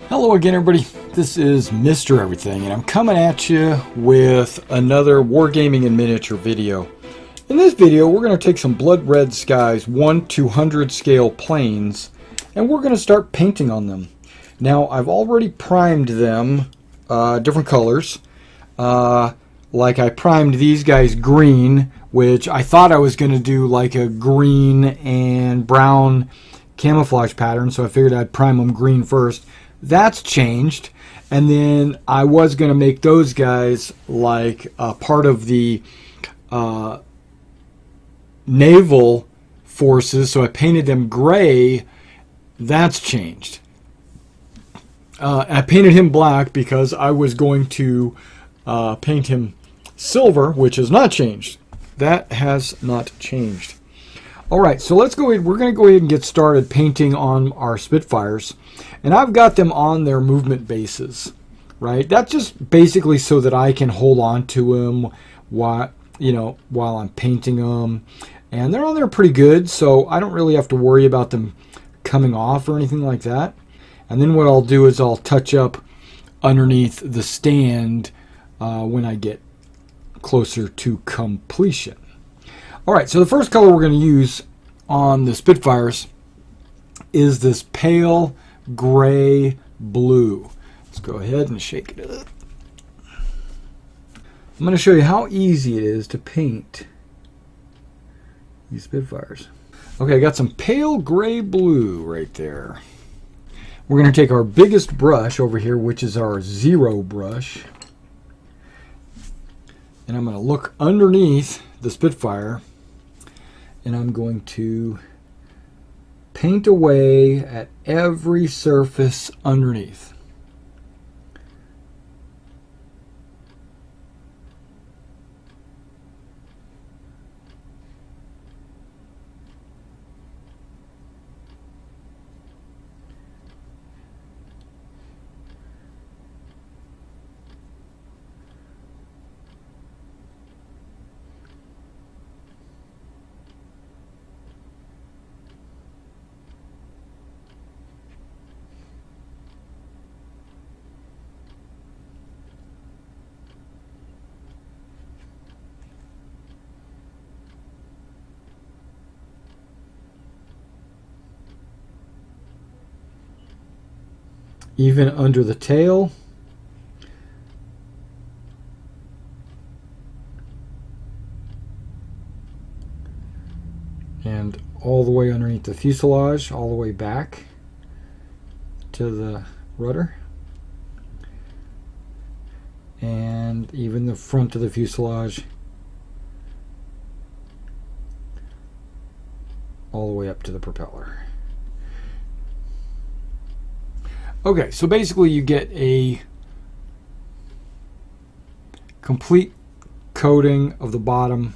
Hello again, everybody. This is Mr. Everything, and I'm coming at you with another Wargaming in Miniature video. In this video, we're going to take some Blood Red Skies 1/200 scale planes, and we're going to start painting on them. Now, I've already primed them different colors. Like I primed these guys green, which I thought I was going to do like a green and brown camouflage pattern, so I figured I'd prime them green first. That's changed, and then I was going to make those guys like part of the naval forces, so I painted them gray. That's changed. I painted him black because I was going to paint him silver, which has not changed. That has not changed. Alright, so let's go ahead. We're going to go ahead and get started painting on our Spitfires. And I've got them on their movement bases, right? That's just basically so that I can hold on to them while I'm painting them. And they're on there pretty good, so I don't really have to worry about them coming off or anything like that. And then what I'll do is I'll touch up underneath the stand when I get closer to completion. Alright, so the first color we're going to use on the Spitfires is this pale gray blue. Let's go ahead and shake it up. I'm going to show you how easy it is to paint these Spitfires. Okay, I got some pale gray blue right there. We're going to take our biggest brush over here, which is our 0 brush. And I'm going to look underneath the Spitfire, and I'm going to paint away at every surface underneath. Even under the tail. And all the way underneath the fuselage, all the way back to the rudder. And even the front of the fuselage, all the way up to the propeller. Okay, so basically you get a complete coating of the bottom.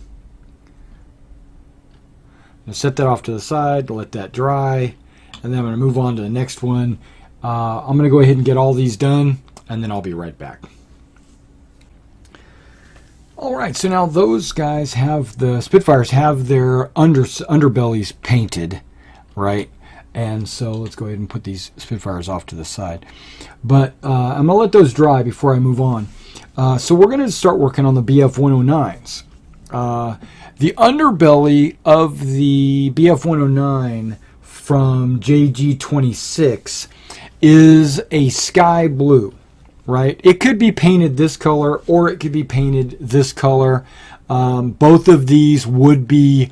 I'm going to set that off to the side to let that dry, and then I'm going to move on to the next one. I'm going to go ahead and get all these done, and then I'll be right back. Alright, so now those guys have, the Spitfires have their underbellies painted, right? And so let's go ahead and put these Spitfires off to the side. But I'm going to let those dry before I move on. So we're going to start working on the BF-109s. The underbelly of the BF-109 from JG-26 is a sky blue, right? It could be painted this color or it could be painted this color. Both of these would be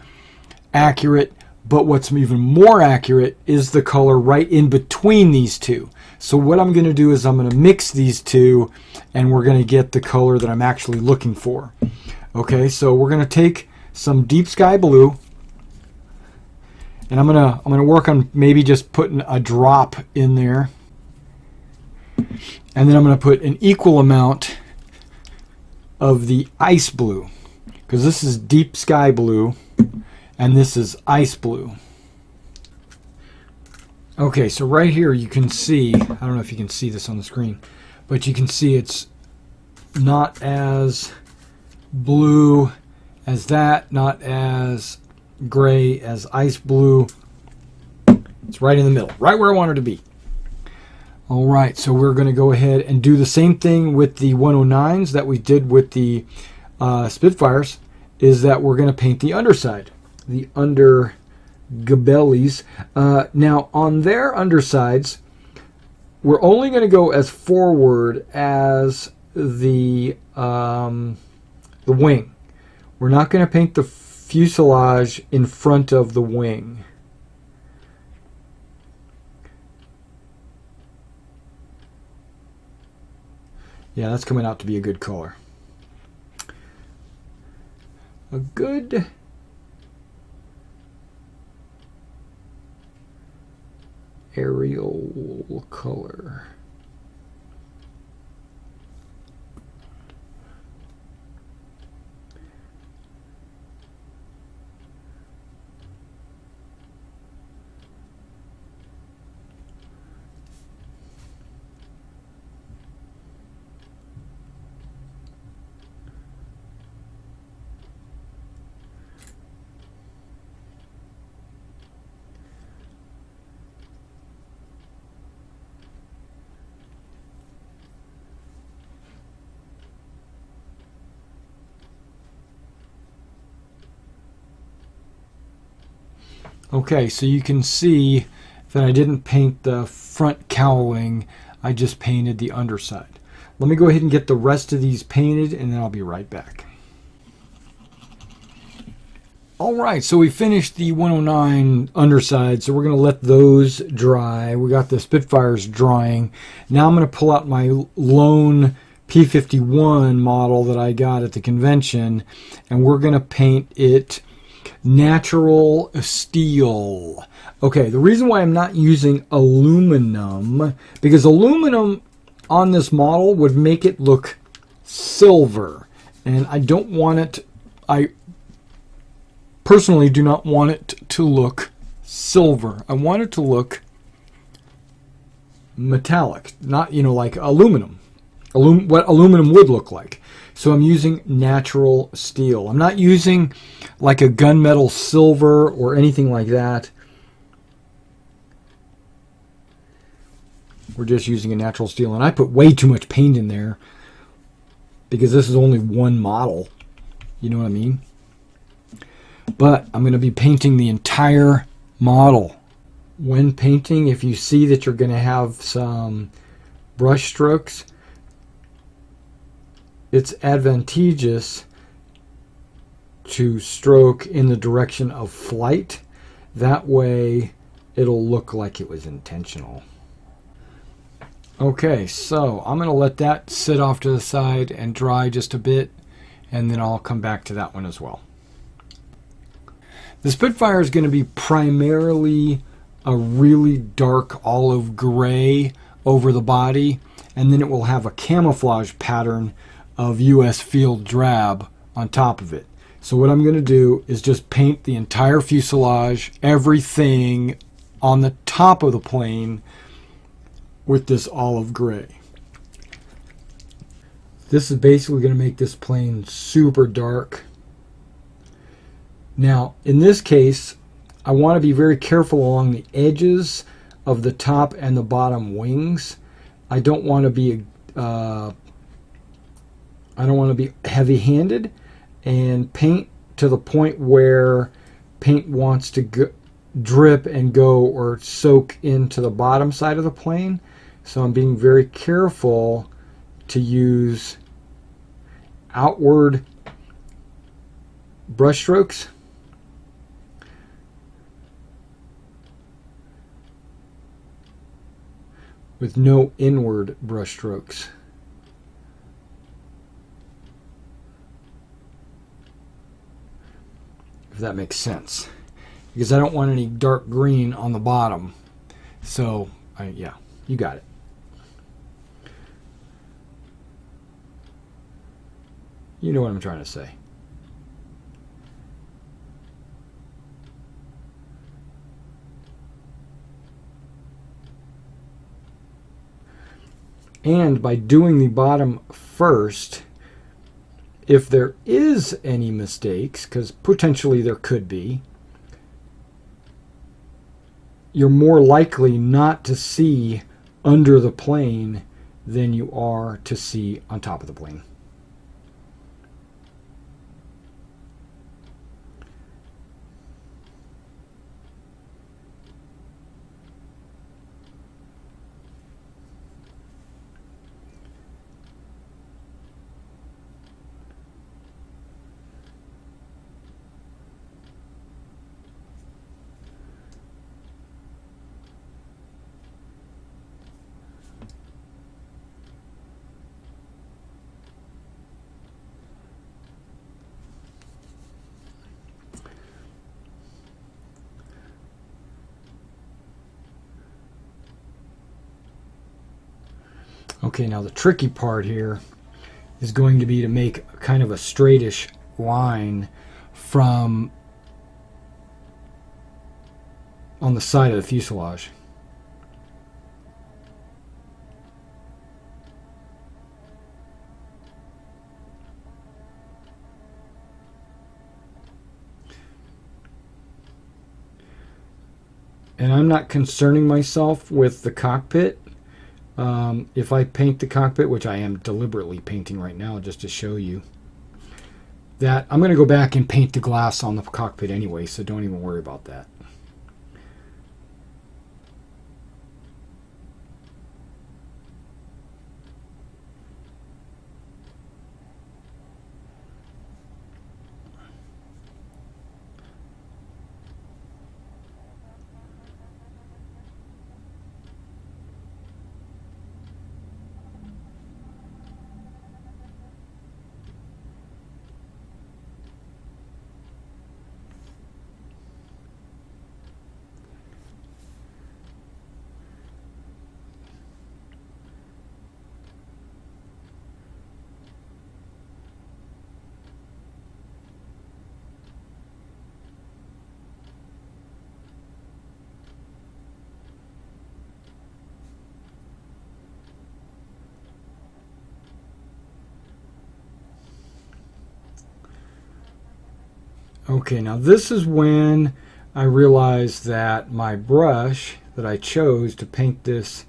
accurate. But what's even more accurate is the color right in between these two. So what I'm going to do is I'm going to mix these two, and we're going to get the color that I'm actually looking for. Okay, so we're going to take some deep sky blue, and I'm going to work on maybe just putting a drop in there, and then I'm going to put an equal amount of the ice blue, because this is deep sky blue. And this is ice blue. Okay, so right here you can see, I don't know if you can see this on the screen, but you can see it's not as blue as that, not as gray as ice blue. It's right in the middle, right where I want her to be. All right, so we're going to go ahead and do the same thing with the 109s that we did with the Spitfires, is that we're going to paint the underside, the underbellies. Now, on their undersides, we're only going to go as forward as the wing. We're not going to paint the fuselage in front of the wing. Yeah, that's coming out to be a good color. A good aerial color. Okay, so you can see that I didn't paint the front cowling, I just painted the underside. Let me go ahead and get the rest of these painted and then I'll be right back. Alright, so we finished the 109 underside, so we're going to let those dry. We got the Spitfires drying. Now I'm going to pull out my lone P51 model that I got at the convention, and we're going to paint it natural steel. Okay, the reason why I'm not using aluminum, because aluminum on this model would make it look silver, and I don't want it, I personally do not want it to look silver. I want it to look metallic, not, you know, like aluminum. What aluminum would look like. So I'm using natural steel. I'm not using like a gunmetal silver or anything like that. We're just using a natural steel. And I put way too much paint in there because this is only one model. You know what I mean? But I'm going to be painting the entire model. When painting, if you see that you're going to have some brush strokes, it's advantageous to stroke in the direction of flight. That way it'll look like it was intentional. Okay, so I'm going to let that sit off to the side and dry just a bit, and then I'll come back to that one as well. The Spitfire is going to be primarily a really dark olive gray over the body, and then it will have a camouflage pattern of US field drab on top of it. So what I'm going to do is just paint the entire fuselage, everything on the top of the plane with this olive gray. This is basically going to make this plane super dark. Now, in this case, I want to be very careful along the edges of the top and the bottom wings. I don't want to be heavy-handed and paint to the point where paint wants to drip and go or soak into the bottom side of the plane. So I'm being very careful to use outward brush strokes. With no inward brush strokes. If that makes sense. Because I don't want any dark green on the bottom. So, yeah, you got it. You know what I'm trying to say. And by doing the bottom first, if there is any mistakes, because potentially there could be, you're more likely not to see under the plane than you are to see on top of the plane. Okay, now the tricky part here is going to be to make kind of a straightish line from on the side of the fuselage. And I'm not concerning myself with the cockpit. If I paint the cockpit, which I am deliberately painting right now just to show you, that I'm going to go back and paint the glass on the cockpit anyway, so don't even worry about that. Okay, now this is when I realized that my brush that I chose to paint this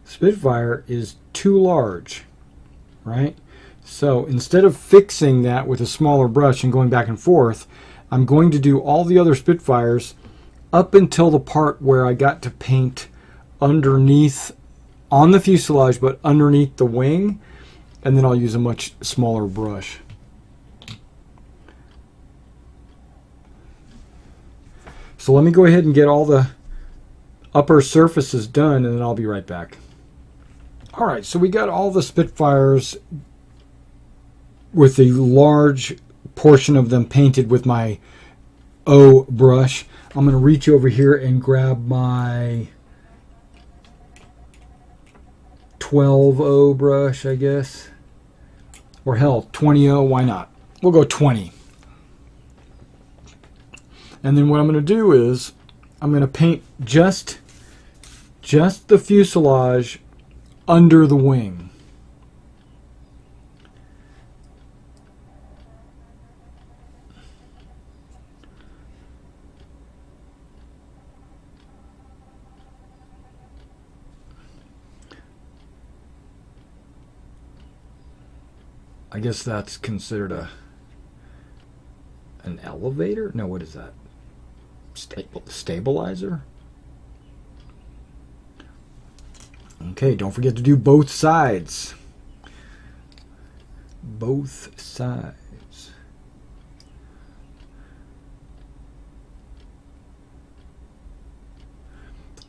Spitfire is too large, right? So instead of fixing that with a smaller brush and going back and forth, I'm going to do all the other Spitfires up until the part where I got to paint underneath on the fuselage, but underneath the wing, and then I'll use a much smaller brush. So let me go ahead and get all the upper surfaces done, and then I'll be right back. Alright, so we got all the Spitfires with a large portion of them painted with my O brush. I'm going to reach over here and grab my 12O brush, I guess. Or hell, 20O, why not? We'll go 20. And then what I'm going to do is I'm going to paint just the fuselage under the wing. I guess that's considered an elevator? No, what is that? Stabilizer? Okay, don't forget to do both sides. Both sides.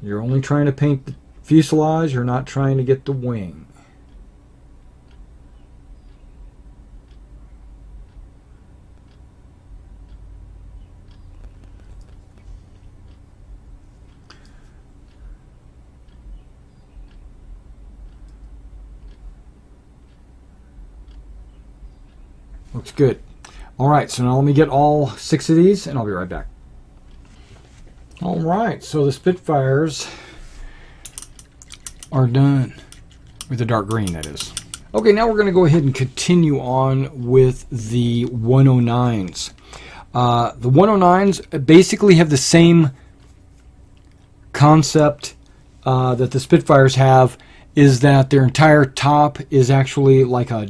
You're only trying to paint the fuselage, you're not trying to get the wing. Looks good. Alright, so now let me get all 6 of these and I'll be right back. Alright, so the Spitfires are done. With the dark green, that is. Okay, now we're going to go ahead and continue on with the 109s. The 109s basically have the same concept that the Spitfires have, is that their entire top is actually like a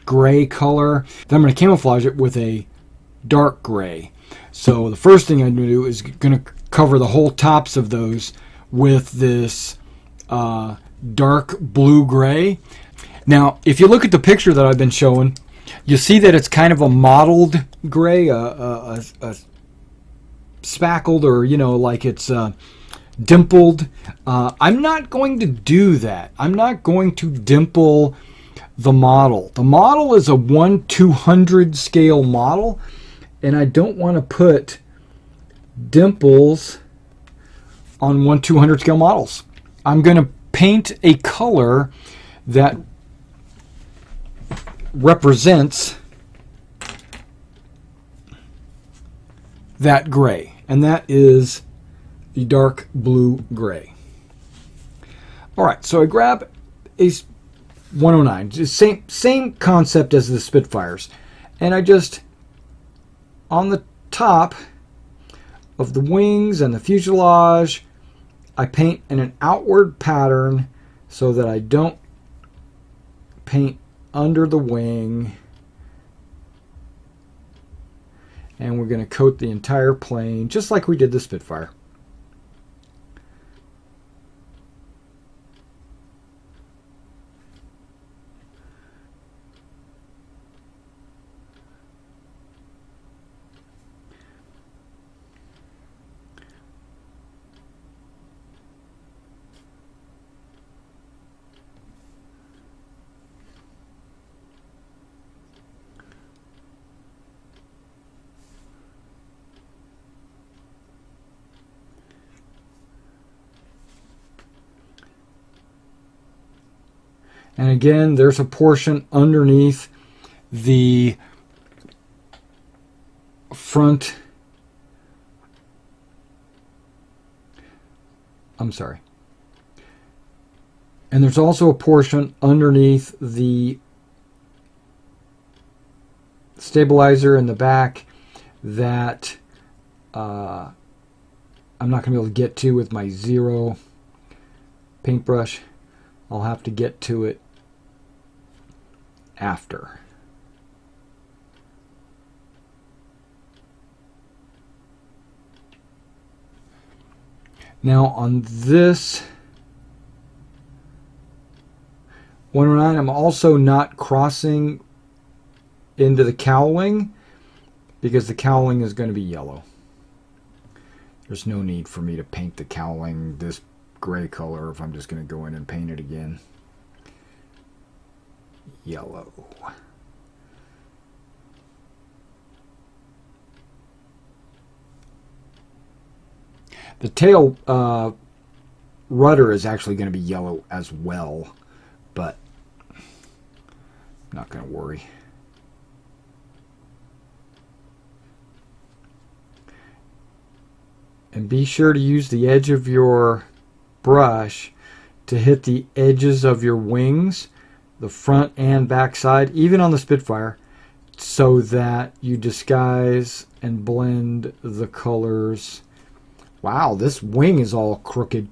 gray color. Then I'm going to camouflage it with a dark gray. So the first thing I'm going to do is going to cover the whole tops of those with this dark blue gray. Now, if you look at the picture that I've been showing, you see that it's kind of a mottled gray, a spackled, or, you know, like it's dimpled. I'm not going to do that. I'm not going to dimple the model. The model is a 1/200 scale model, and I don't want to put dimples on 1/200 scale models. I'm going to paint a color that represents that gray, and that is the dark blue gray. All right, so I grab a 109, just same concept as the Spitfires, and I just, on the top of the wings and the fuselage, I paint in an outward pattern so that I don't paint under the wing. And we're going to coat the entire plane just like we did the Spitfire. And again, there's a portion underneath the front. I'm sorry. And there's also a portion underneath the stabilizer in the back that I'm not going to be able to get to with my zero paintbrush. I'll have to get to it after. Now on this 109, I'm also not crossing into the cowling because the cowling is going to be yellow. There's no need for me to paint the cowling this gray color if I'm just going to go in and paint it again. Yellow. The tail rudder is actually going to be yellow as well, but I'm not going to worry. And be sure to use the edge of your brush to hit the edges of your wings, the front and back side, even on the Spitfire, so that you disguise and blend the colors. Wow, this wing is all crooked.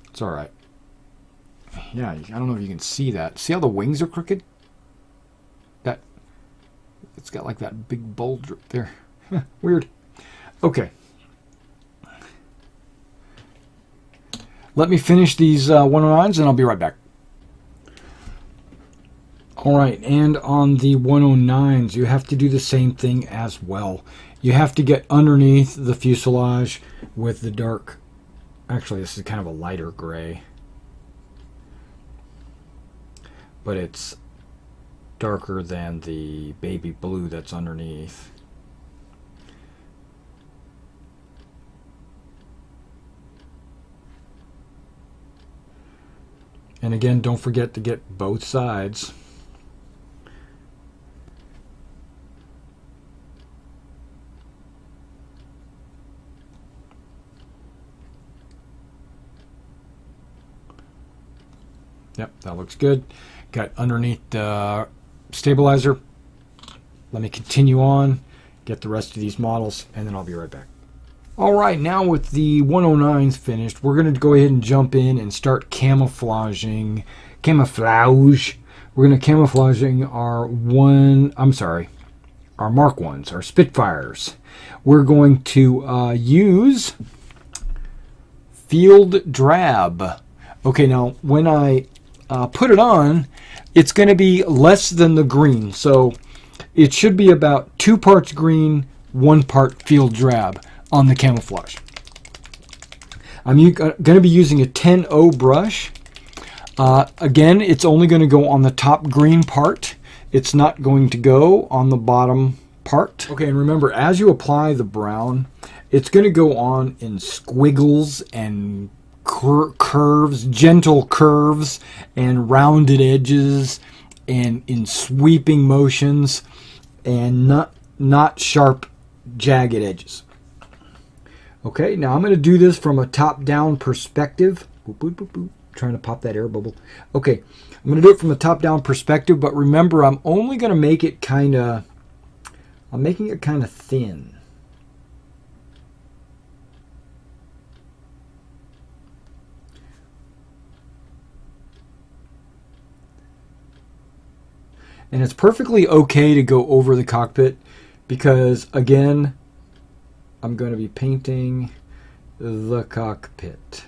It's all right. Yeah, I don't know if you can see that. See how the wings are crooked? That it's got like that big bulge right there. Weird. Okay. Let me finish these 109s and I'll be right back. Alright, and on the 109s, you have to do the same thing as well. You have to get underneath the fuselage with the dark... Actually, this is kind of a lighter gray. But it's darker than the baby blue that's underneath. And again, don't forget to get both sides. Yep, that looks good. Got underneath the stabilizer. Let me continue on, get the rest of these models, and then I'll be right back. All right, now with the 109s finished, we're going to go ahead and jump in and start camouflaging. Camouflage. We're going to camouflaging our Mark 1s, our Spitfires. We're going to use field drab. Okay, now when I put it on, it's going to be less than the green. So it should be about 2 parts green, 1 part field drab on the camouflage. I'm going to be using a 10-0 brush. Again, it's only going to go on the top green part. It's not going to go on the bottom part. Okay, and remember, as you apply the brown, it's going to go on in squiggles and curves, gentle curves, and rounded edges, and in sweeping motions, and not sharp, jagged edges. Okay, now I'm going to do this from a top-down perspective. Boop, boop, boop, boop. Trying to pop that air bubble. Okay, I'm going to do it from a top-down perspective, but remember, I'm only going to make it I'm making it kind of thin. And it's perfectly okay to go over the cockpit because, again, I'm going to be painting the cockpit.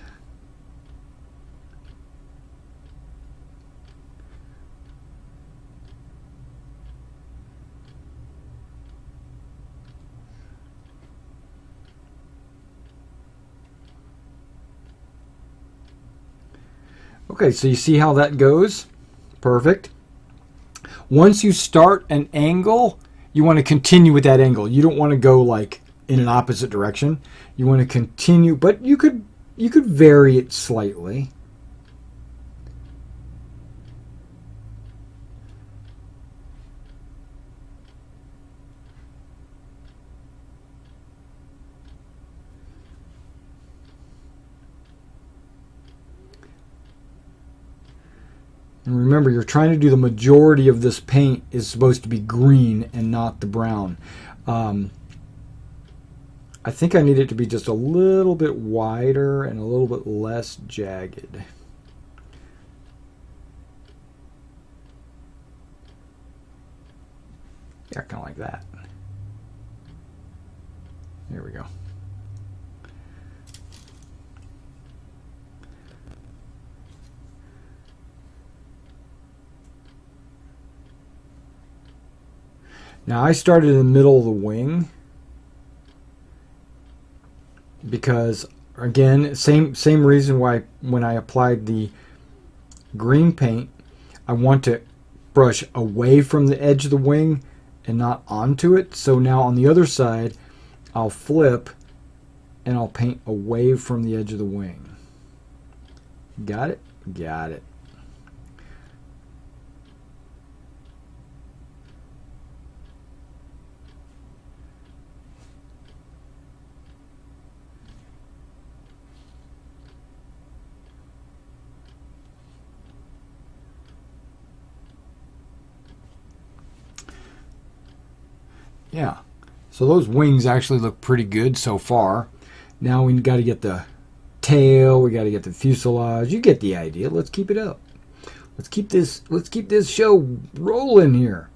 Okay, so you see how that goes? Perfect. Once you start an angle, you want to continue with that angle. You don't want to go like in an opposite direction. You want to continue, but you could vary it slightly. And remember, you're trying to do the majority of this paint is supposed to be green and not the brown. I think I need it to be just a little bit wider and a little bit less jagged. Yeah, kind of like that. There we go. Now I started in the middle of the wing because, again, same reason why when I applied the green paint, I want to brush away from the edge of the wing and not onto it. So now on the other side, I'll flip and I'll paint away from the edge of the wing. Got it? Got it. Yeah, so those wings actually look pretty good so far. Now we got to get the tail, we got to get the fuselage. You get the idea. Let's keep it up. Let's keep this show rolling here.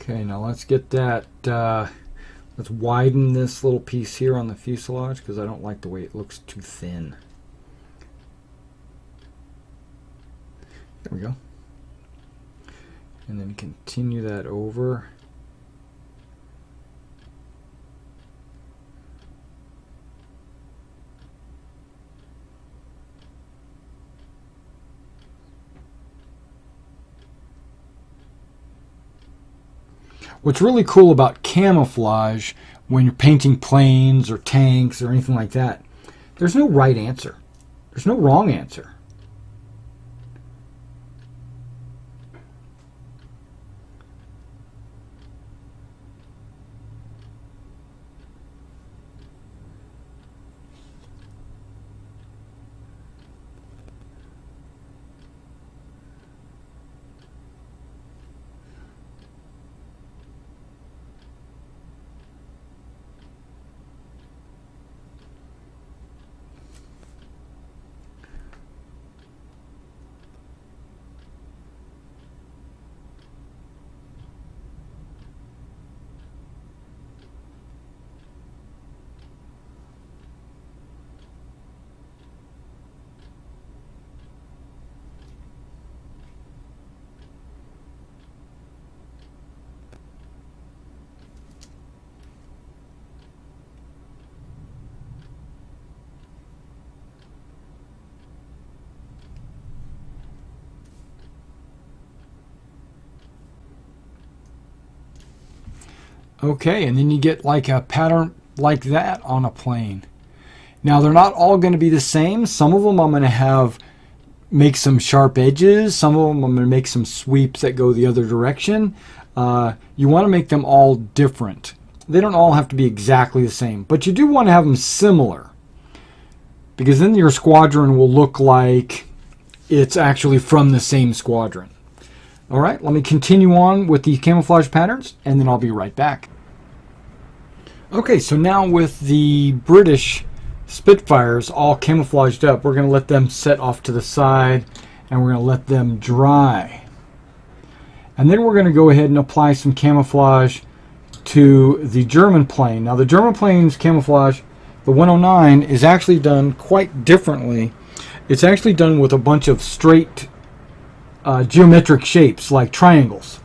Okay, now let's get that, let's widen this little piece here on the fuselage because I don't like the way it looks too thin. There we go. And then continue that over. What's really cool about camouflage when you're painting planes or tanks or anything like that, there's no right answer. There's no wrong answer. Okay, and then you get like a pattern like that on a plane. Now they're not all going to be the same. Some of them I'm going to make some sharp edges. Some of them I'm going to make some sweeps that go the other direction. You want to make them all different. They don't all have to be exactly the same, but you do want to have them similar, because then your squadron will look like it's actually from the same squadron. All right, let me continue on with the camouflage patterns, and then I'll be right back. Okay, so now with the British Spitfires all camouflaged up, we're going to let them set off to the side, and we're going to let them dry. And then we're going to go ahead and apply some camouflage to the German plane. Now the German plane's camouflage, the 109, is actually done quite differently. It's actually done with a bunch of straight geometric shapes like triangles.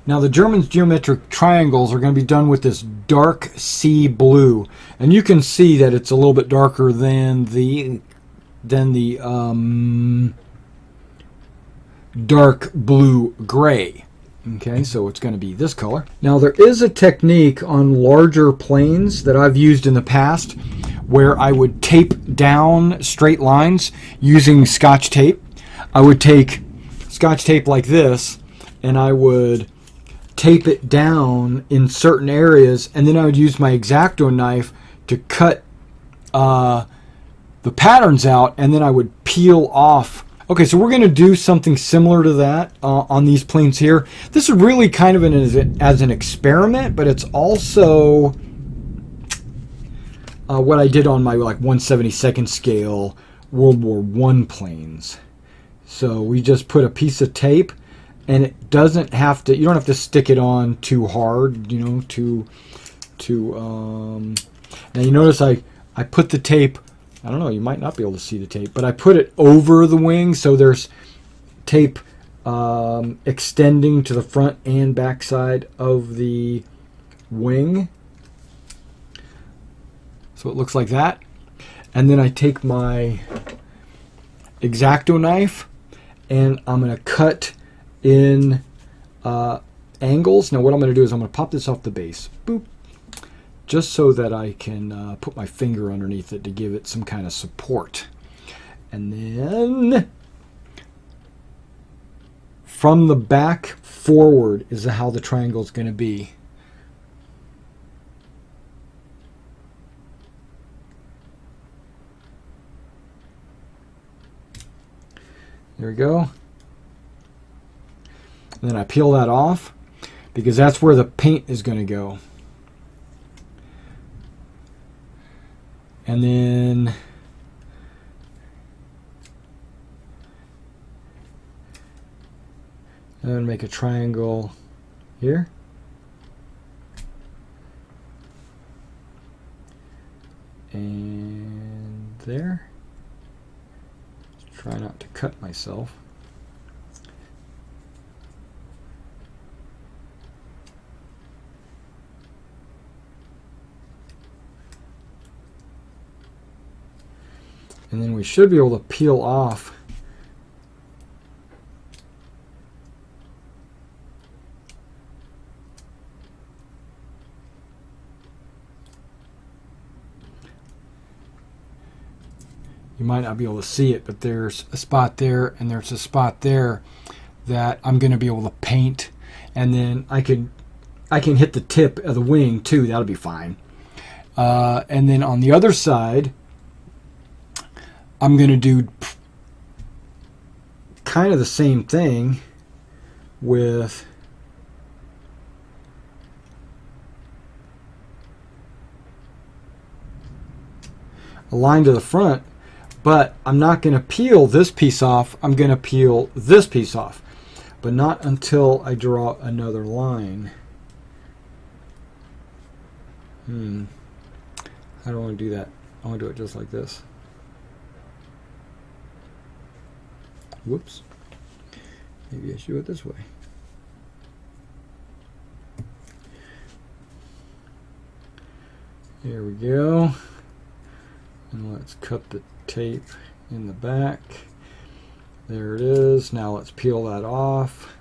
Now the German's geometric triangles are going to be done with this dark sea blue, and you can see that it's a little bit darker than the dark blue gray. Okay, so it's going to be this color. Now there is a technique on larger planes that I've used in the past where I would tape down straight lines using Scotch tape. I would take Scotch tape like this, and I would tape it down in certain areas, and then I would use my X-Acto knife to cut the patterns out, and then I would peel off. Okay, so we're going to do something similar to that on these planes here. This is really kind of as an experiment, but it's also what I did on my like 1/72nd scale World War I planes. So we just put a piece of tape, and it doesn't have to, you don't have to stick it on too hard, you know, now you notice I put the tape, I don't know, you might not be able to see the tape, but I put it over the wing, so there's tape extending to the front and back side of the wing. So it looks like that. And then I take my X-Acto knife, and I'm going to cut in angles. Now what I'm going to do is I'm going to pop this off the base, boop, just so that I can put my finger underneath it to give it some kind of support. And then from the back forward is how the triangle is going to be. There we go. And then I peel that off because that's where the paint is going to go. And then I'm going to make a triangle here. And there. Try not to cut myself. And then we should be able to peel off you might not be able to see it, but there's a spot there and there's a spot there that I'm going to be able to paint, and then I can hit the tip of the wing too. That'll be fine. And then on the other side, I'm going to do kind of the same thing with a line to the front, but I'm not going to peel this piece off. I'm going to peel this piece off, but not until I draw another line. I don't want to do that. I want to do it just like this. Whoops. Maybe I should do it this way. Here we go. And let's cut the tape in the back. There it is. Now let's peel that off.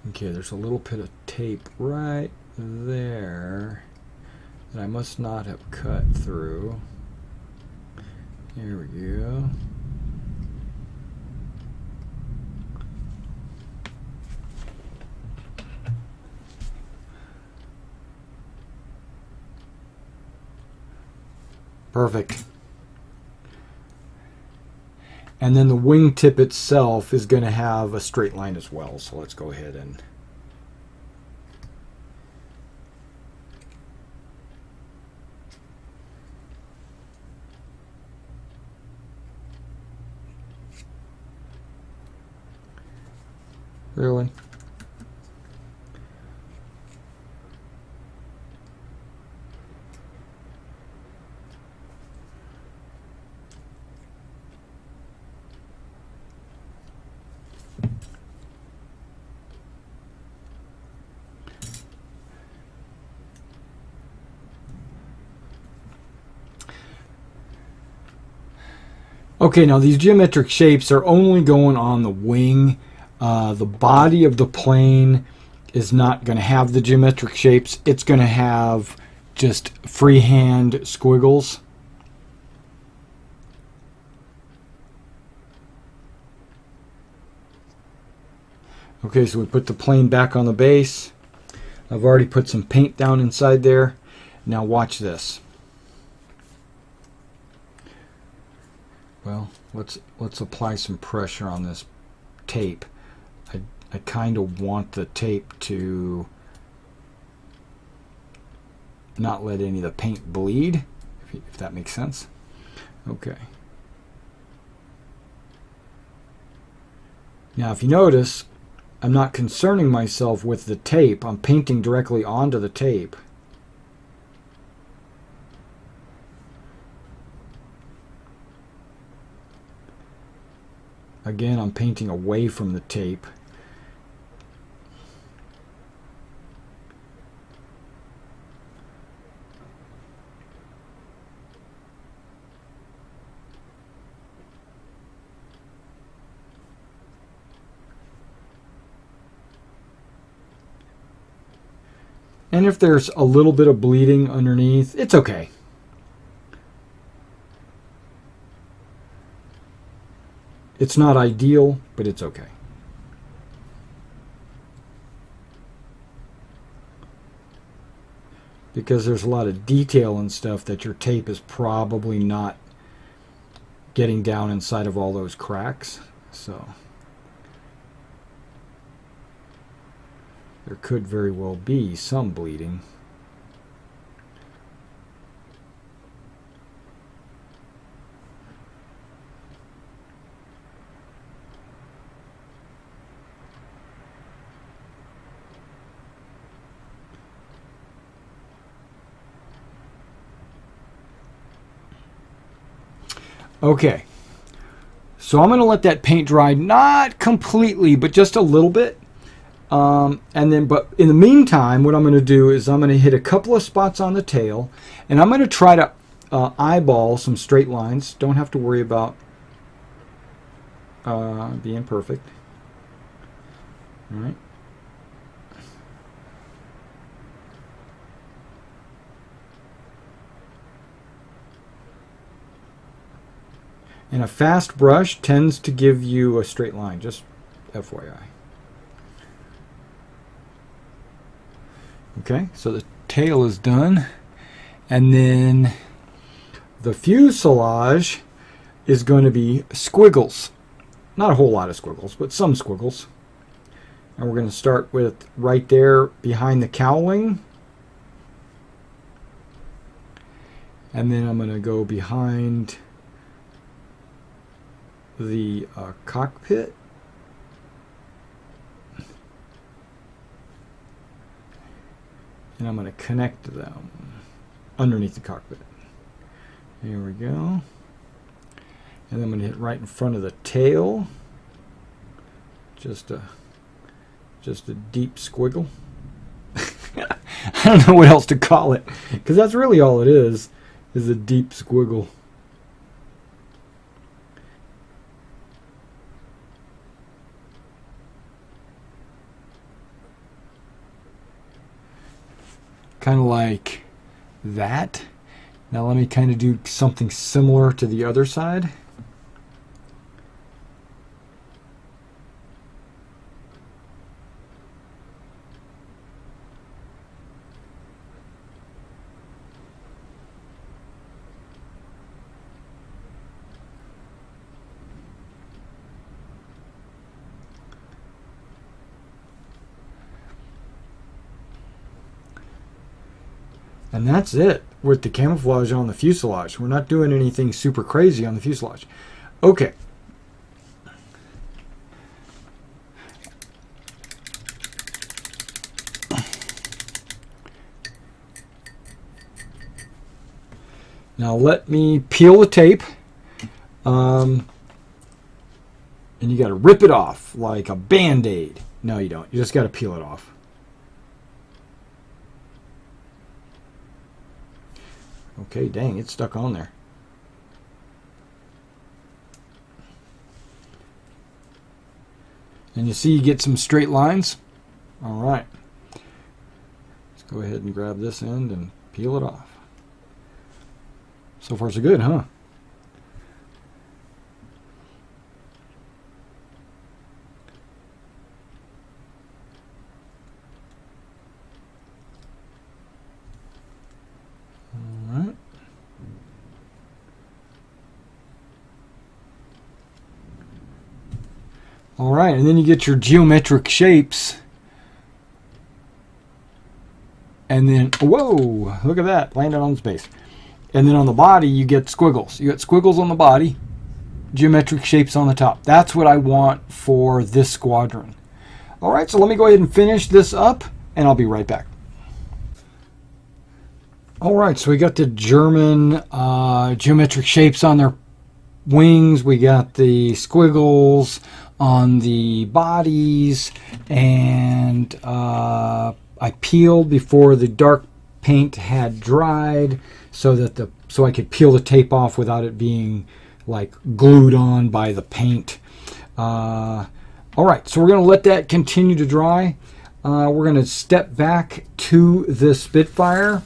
Okay, there's a little bit of tape right there that I must not have cut through. Here we go. Perfect. And then the wingtip itself is going to have a straight line as well. So let's go ahead and really. Okay, now these geometric shapes are only going on the wing. The body of the plane is not going to have the geometric shapes. It's going to have just freehand squiggles. Okay, so we put the plane back on the base. I've already put some paint down inside there. Now watch this. Well, let's apply some pressure on this tape. I kind of want the tape to not let any of the paint bleed, if that makes sense. Okay. Now, if you notice, I'm not concerning myself with the tape. I'm painting directly onto the tape. Again, I'm painting away from the tape. And if there's a little bit of bleeding underneath, it's okay. It's not ideal, but it's okay. Because there's a lot of detail and stuff that your tape is probably not getting down inside of all those cracks. So there could very well be some bleeding. Okay, so I'm going to let that paint dry, not completely, but just a little bit. And then, but in the meantime, what I'm going to do is I'm going to hit a couple of spots on the tail, and I'm going to try to eyeball some straight lines. Don't have to worry about being perfect. All right. And a fast brush tends to give you a straight line, just FYI. Okay, so the tail is done. And then the fuselage is going to be squiggles. Not a whole lot of squiggles, but some squiggles. And we're going to start with right there behind the cowling. And then I'm going to go behind the cockpit. And I'm going to connect them underneath the cockpit. Here we go. And then I'm going to hit right in front of the tail. Just a deep squiggle. I don't know what else to call it, because that's really all it is a deep squiggle. Kind of like that. Now let me kind of do something similar to the other side. And that's it with the camouflage on the fuselage. We're not doing anything super crazy on the fuselage. Okay. Now let me peel the tape. And you got to rip it off like a Band-Aid. No, you don't. You just got to peel it off. Okay, dang, it's stuck on there. And you see you get some straight lines. All right. Let's go ahead and grab this end and peel it off. So far so good, huh? All right, and then you get your geometric shapes. And then, whoa, look at that, landed on space. And then on the body, you get squiggles. You get squiggles on the body, geometric shapes on the top. That's what I want for this squadron. All right, so let me go ahead and finish this up, and I'll be right back. All right, so we got the German geometric shapes on their wings. We got the squiggles on the bodies, and I peeled before the dark paint had dried, so that so I could peel the tape off without it being like glued on by the paint. All right, so we're going to let that continue to dry. We're going to step back to the Spitfire,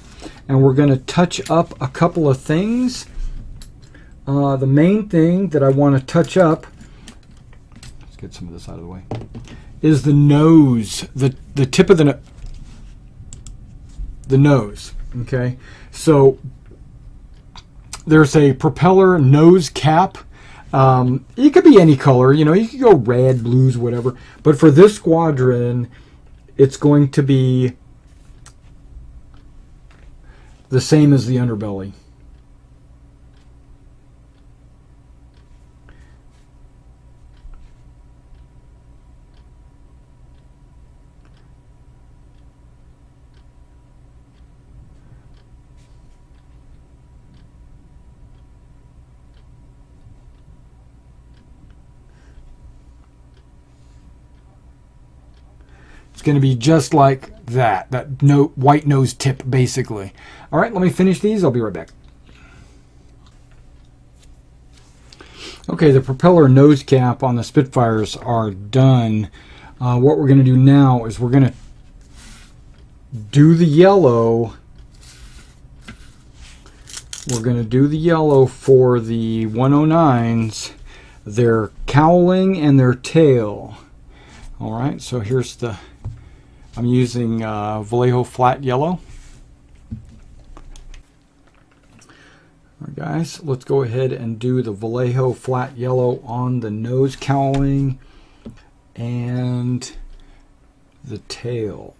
and we're going to touch up a couple of things. The main thing that I want to touch up, let's get some of this out of the way, is the nose, the tip of the nose. Okay, so there's a propeller nose cap. It could be any color, you know, you could go red, blues, whatever. But for this squadron, it's going to be the same as the underbelly. It's going to be just like that white nose tip, basically. All right, let me finish these. I'll be right back. Okay, the propeller nose cap on the Spitfires are done. What we're going to do now is we're going to do the yellow. We're going to do the yellow for the 109s, their cowling and their tail. All right, so here's the... I'm using Vallejo flat yellow. All right, guys, let's go ahead and do the Vallejo flat yellow on the nose cowling and the tail.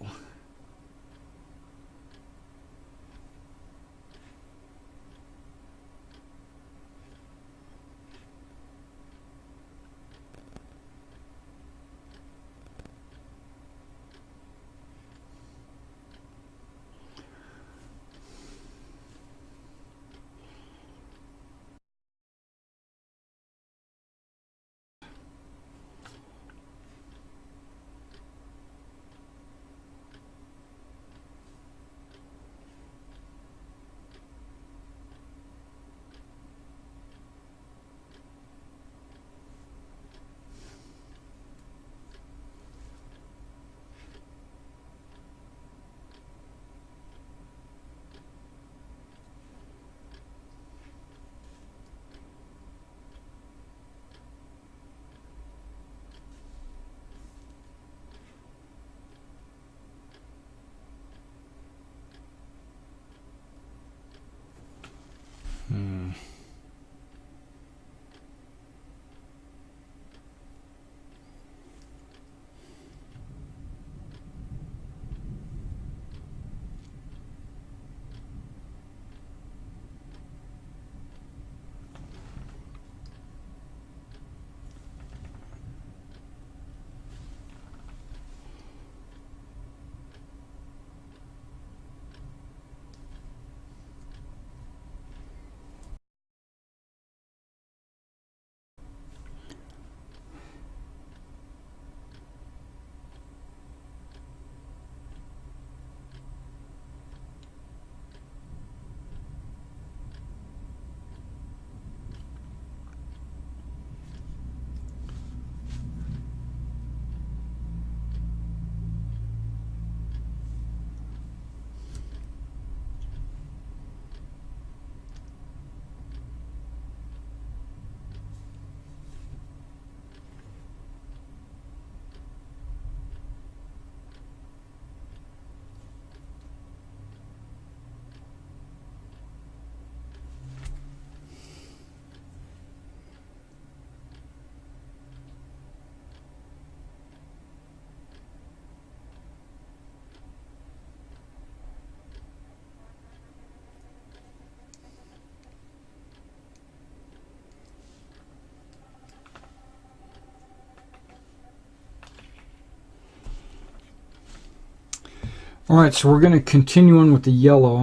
All right, so we're going to continue on with the yellow.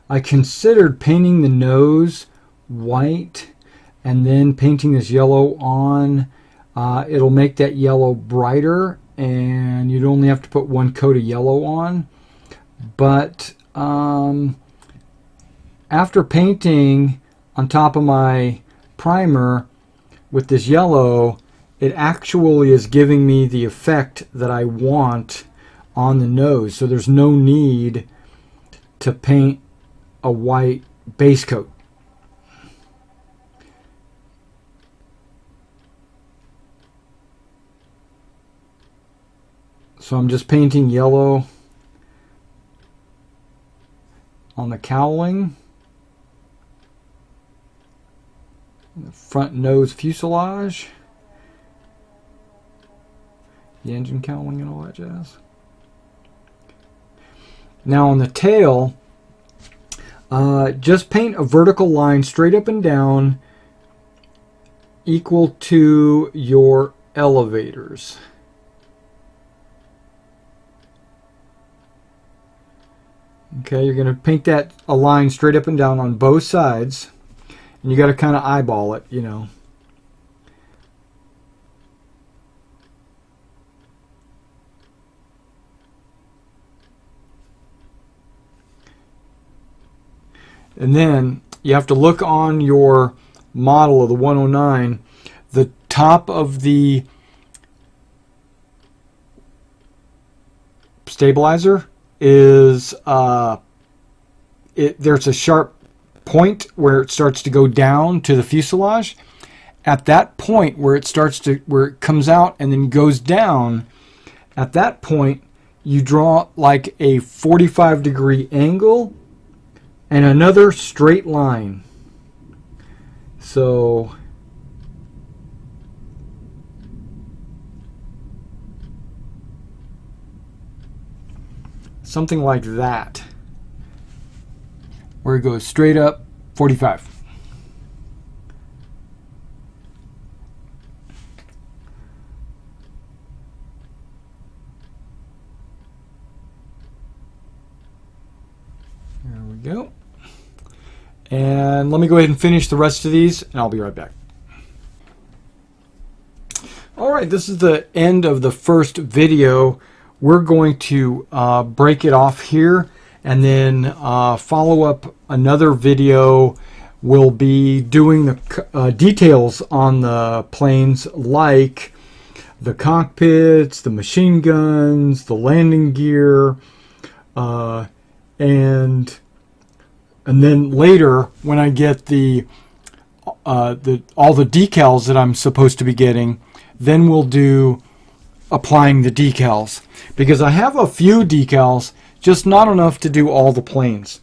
I considered painting the nose white and then painting this yellow on. It'll make that yellow brighter, and you'd only have to put one coat of yellow on. But after painting on top of my primer with this yellow, it actually is giving me the effect that I want on the nose, so there's no need to paint a white base coat. So I'm just painting yellow on the cowling, the front nose fuselage, the engine cowling and all that jazz. Now on the tail, just paint a vertical line straight up and down equal to your elevators. Okay, you're going to paint that a line straight up and down on both sides. And you got to kind of eyeball it, you know. And then you have to look on your model of the 109. The top of the stabilizer is there's a sharp point where it starts to go down to the fuselage. At that point where it comes out and then goes down, at that point you draw like a 45-degree angle and another straight line. So something like that, where it goes straight up 45. There we go. And let me go ahead and finish the rest of these, and I'll be right back. All right, this is the end of the first video. We're going to break it off here, and then follow up another video. We'll be doing the details on the planes, like the cockpits, the machine guns, the landing gear, and then later, when I get all the decals that I'm supposed to be getting, then we'll do applying the decals, because I have a few decals, just not enough to do all the planes.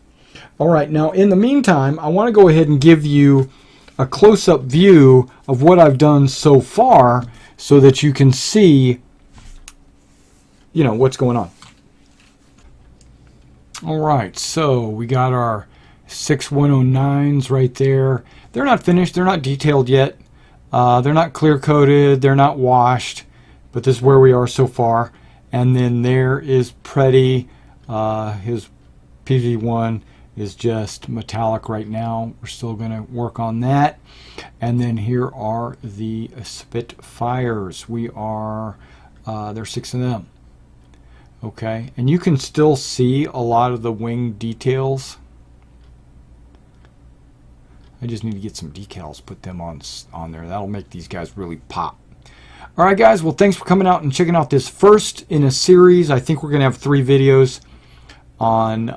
All right, now in the meantime, I want to go ahead and give you a close-up view of what I've done so far, so that you can see, you know, what's going on. All right, so we got our 6109s right there. They're not finished, they're not detailed yet, they're not clear coated, they're not washed, but this is where we are so far. And then there is Pretty. His PV1 is just metallic right now. We're still going to work on that. And then here are the Spitfires. There's 6 of them. Okay, and you can still see a lot of the wing details. I just need to get some decals, put them on there. That'll make these guys really pop. All right, guys. Well, thanks for coming out and checking out this first in a series. I think we're going to have 3 videos on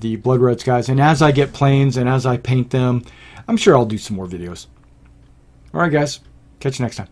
the Blood Reds, guys. And as I get planes and as I paint them, I'm sure I'll do some more videos. All right, guys. Catch you next time.